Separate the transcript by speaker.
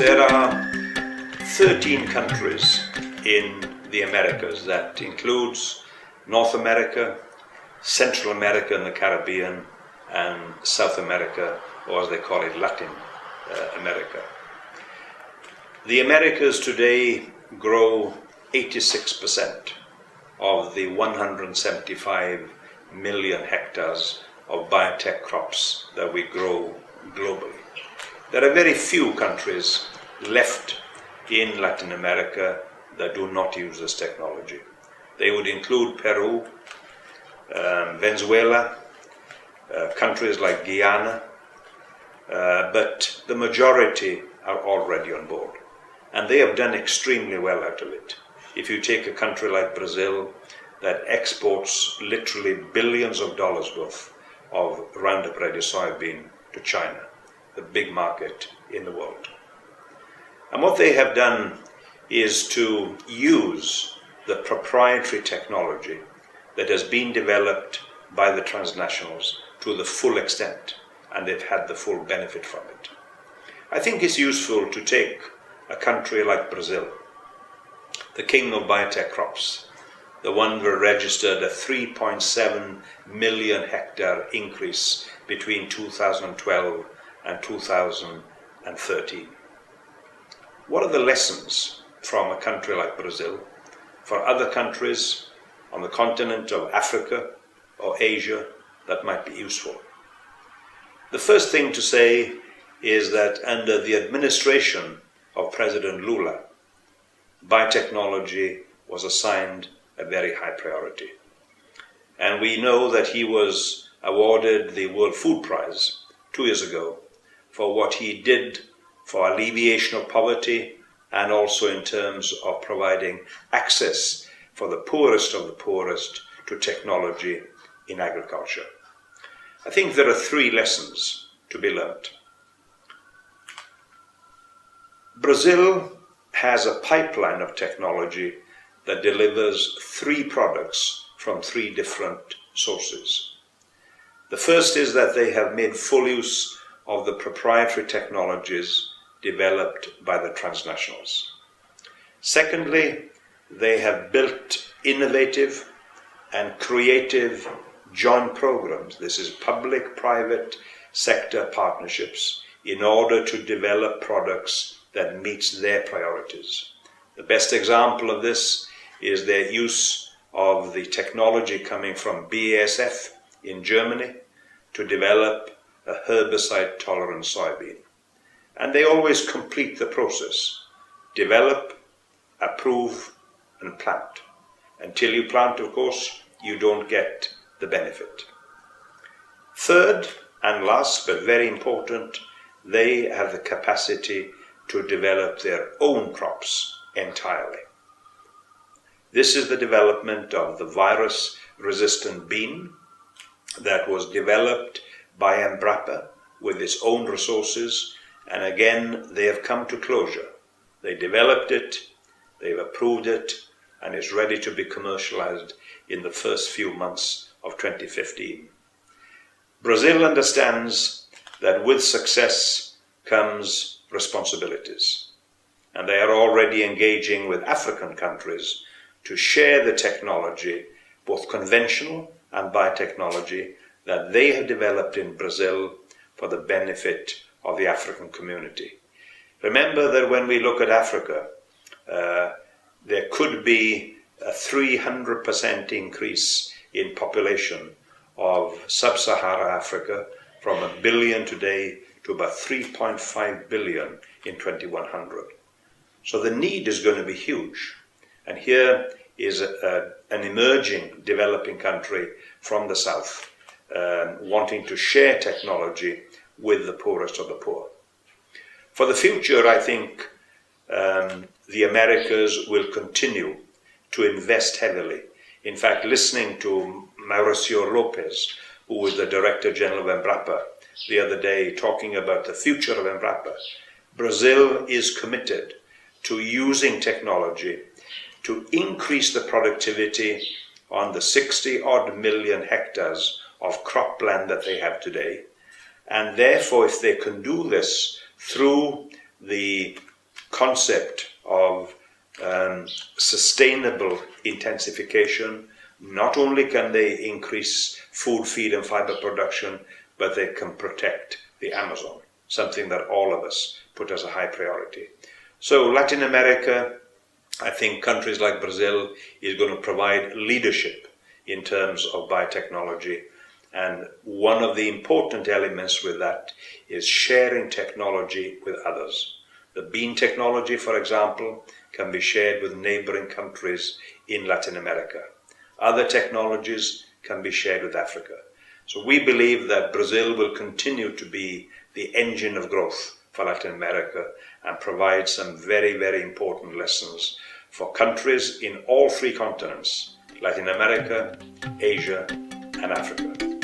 Speaker 1: There are 13 countries in the Americas. That includes North America, Central America and the Caribbean, and South America, or as they call it, Latin America. The Americas today grow 86% of the 175 million hectares of biotech crops that we grow globally. There are very few countries left in Latin America that do not use this technology. They would include Peru, Venezuela, countries like Guyana, but the majority are already on board. And they have done extremely well out of it. If you take a country like Brazil that exports literally billions of dollars worth of Roundup Ready soybean to China, the big market in the world. And what they have done is to use the proprietary technology that has been developed by the transnationals to the full extent, and they've had the full benefit from it. I think it's useful to take a country like Brazil, the king of biotech crops, the one that registered a 3.7 million hectare increase between 2012 and 2013. What are the lessons from a country like Brazil for other countries on the continent of Africa or Asia that might be useful? The first thing to say is that under the administration of President Lula, biotechnology was assigned a very high priority. And we know that he was awarded the World Food Prize 2 years ago for what he did for alleviation of poverty and also in terms of providing access for the poorest of the poorest to technology in agriculture. I think there are 3 lessons to be learnt. Brazil has a pipeline of technology that delivers 3 products from 3 different sources. The first is that they have made full use of the proprietary technologies developed by the transnationals. Secondly, they have built innovative and creative joint programs. This is public-private sector partnerships in order to develop products that meets their priorities. The best example of this is their use of the technology coming from BASF in Germany to develop a herbicide-tolerant soybean. And they always complete the process. Develop, approve, and plant. Until you plant, of course, you don't get the benefit. Third and last, but very important, they have the capacity to develop their own crops entirely. This is the development of the virus-resistant bean that was developed by Embrapa with its own resources, and again they have come to closure. They developed it, they've approved it, and it's ready to be commercialized in the first few months of 2015. Brazil understands that with success comes responsibilities, and they are already engaging with African countries to share the technology, both conventional and biotechnology, that they have developed in Brazil for the benefit of the African community. Remember that when we look at Africa, there could be a 300% increase in population of sub-Saharan Africa from 1 billion today to about 3.5 billion in 2100. So the need is going to be huge. And here is an emerging developing country from the south wanting to share technology with the poorest of the poor. For the future, I think the Americas will continue to invest heavily. In fact, listening to Mauricio Lopez, who was the Director General of Embrapa, the other day talking about the future of Embrapa, Brazil is committed to using technology to increase the productivity on the 60-odd million hectares of cropland that they have today. And therefore, if they can do this through the concept of sustainable intensification. Not only can they increase food, feed and fiber production, but they can protect the Amazon, something that all of us put as a high priority. So Latin America, I think countries like Brazil is going to provide leadership in terms of biotechnology. And one of the important elements with that is sharing technology with others. The bean technology, for example, can be shared with neighboring countries in Latin America. Other technologies can be shared with Africa. So we believe that Brazil will continue to be the engine of growth for Latin America and provide some very, very important lessons for countries in all three continents, Latin America, Asia, and Africa.